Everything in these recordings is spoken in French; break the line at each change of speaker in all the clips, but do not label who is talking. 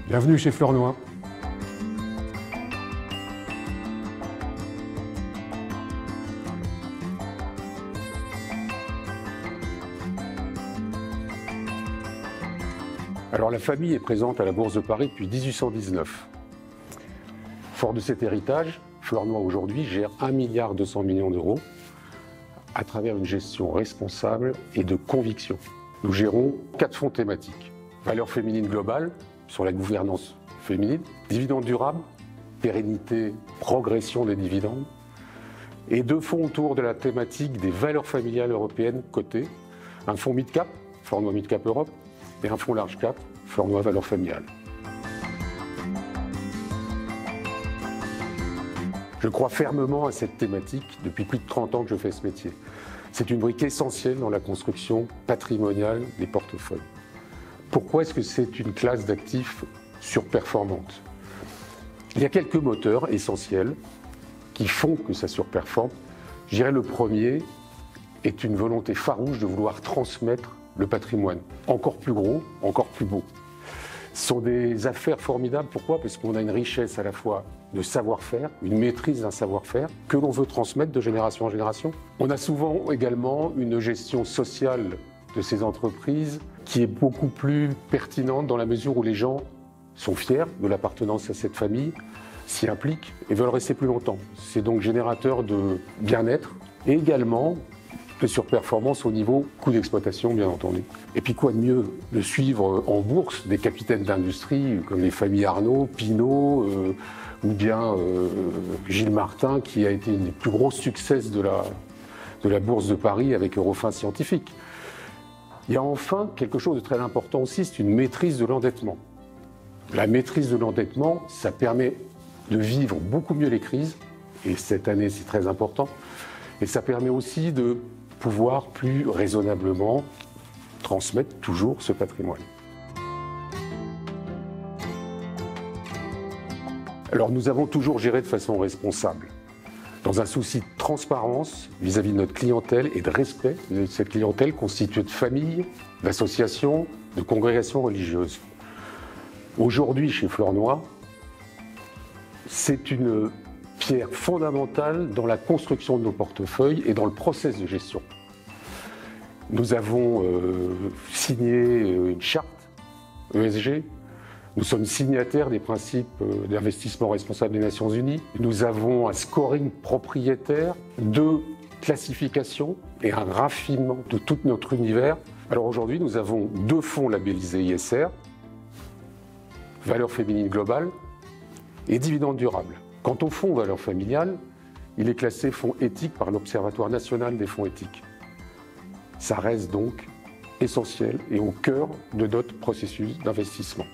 Bienvenue chez Fleurnoy. Alors la famille est présente à la Bourse de Paris depuis 1819. Fort de cet héritage, Fleurnoy aujourd'hui gère 1,2 milliard d'euros à travers une gestion responsable et de conviction. Nous gérons 4 fonds thématiques. Valeurs féminines globales sur la gouvernance féminine, dividendes durables, pérennité, progression des dividendes, et 2 fonds autour de la thématique des valeurs familiales européennes cotées, un fonds mid-cap, Fleurnoy Mid-Cap Europe, et un fonds large cap, Fleurnoy Valeurs Familiales. Je crois fermement à cette thématique depuis plus de 30 ans que je fais ce métier. C'est une brique essentielle dans la construction patrimoniale des portefeuilles. Pourquoi est-ce que c'est une classe d'actifs surperformante? Il y a quelques moteurs essentiels qui font que ça surperforme. Je dirais le premier est une volonté farouche de vouloir transmettre le patrimoine. Encore plus gros, encore plus beau. Ce sont des affaires formidables. Pourquoi? Parce qu'on a une richesse à la fois de savoir-faire, une maîtrise d'un savoir-faire que l'on veut transmettre de génération en génération. On a souvent également une gestion sociale de ces entreprises qui est beaucoup plus pertinente dans la mesure où les gens sont fiers de l'appartenance à cette famille, s'y impliquent et veulent rester plus longtemps. C'est donc générateur de bien-être et également de surperformance au niveau coût d'exploitation, bien entendu. Et puis quoi de mieux de suivre en bourse des capitaines d'industrie comme les familles Arnault, Pinault ou bien Gilles Martin, qui a été une des plus grosses succès de la bourse de Paris avec Eurofins Scientifique. Il y a enfin quelque chose de très important aussi, c'est une maîtrise de l'endettement. La maîtrise de l'endettement, ça permet de vivre beaucoup mieux les crises, et cette année c'est très important, et ça permet aussi de pouvoir plus raisonnablement transmettre toujours ce patrimoine. Alors nous avons toujours géré de façon responsable, dans un souci de transparence vis-à-vis de notre clientèle et de respect de cette clientèle constituée de familles, d'associations, de congrégations religieuses. Aujourd'hui, chez Fleurnoy, c'est une pierre fondamentale dans la construction de nos portefeuilles et dans le process de gestion. Nous avons signé une charte ESG. Nous sommes signataires des principes d'investissement responsable des Nations Unies. Nous avons un scoring propriétaire, 2 classifications et un raffinement de tout notre univers. Alors aujourd'hui, nous avons 2 fonds labellisés ISR, Valeurs féminines globales et Dividendes durables. Quant au fonds Valeurs familiales, il est classé fonds éthique par l'Observatoire national des fonds éthiques. Ça reste donc essentiel et au cœur de notre processus d'investissement.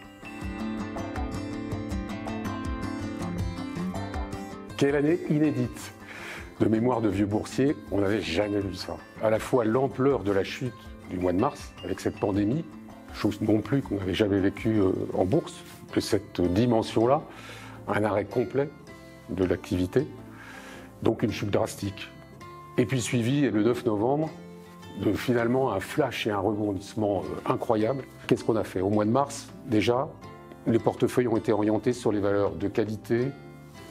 Quelle année inédite! De mémoire de vieux boursier, on n'avait jamais vu ça. À la fois l'ampleur de la chute du mois de mars, avec cette pandémie, chose non plus qu'on n'avait jamais vécue en bourse, que cette dimension-là, un arrêt complet de l'activité, donc une chute drastique. Et puis suivi le 9 novembre de finalement un flash et un rebondissement incroyable. Qu'est-ce qu'on a fait? Au mois de mars, déjà, les portefeuilles ont été orientés sur les valeurs de qualité,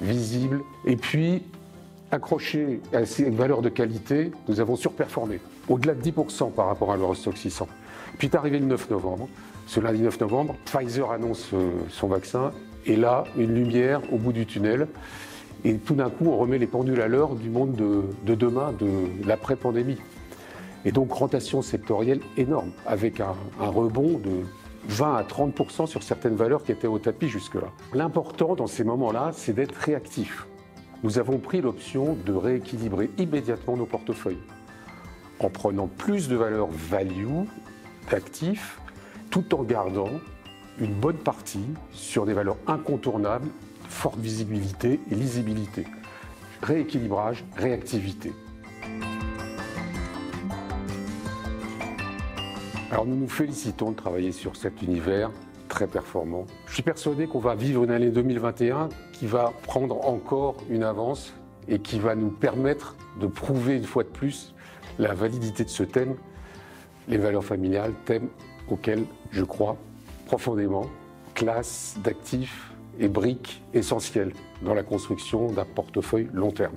visibles, et puis accrochés à ces valeurs de qualité, nous avons surperformé, au-delà de 10% par rapport à l'Eurostoxx 600. Puis est arrivé le 9 novembre. Ce lundi 9 novembre, Pfizer annonce son vaccin, et là, une lumière au bout du tunnel. Et tout d'un coup, on remet les pendules à l'heure du monde de demain, de l'après-pandémie. Et donc, rotation sectorielle énorme, avec un rebond de 20 à 30% sur certaines valeurs qui étaient au tapis jusque-là. L'important dans ces moments-là, c'est d'être réactif. Nous avons pris l'option de rééquilibrer immédiatement nos portefeuilles, en prenant plus de valeurs value, d'actifs, tout en gardant une bonne partie sur des valeurs incontournables, forte visibilité et lisibilité. Rééquilibrage, réactivité. Alors nous nous félicitons de travailler sur cet univers très performant. Je suis persuadé qu'on va vivre une année 2021 qui va prendre encore une avance et qui va nous permettre de prouver une fois de plus la validité de ce thème, les valeurs familiales, thème auquel je crois profondément, classe d'actifs et briques essentielles dans la construction d'un portefeuille long terme.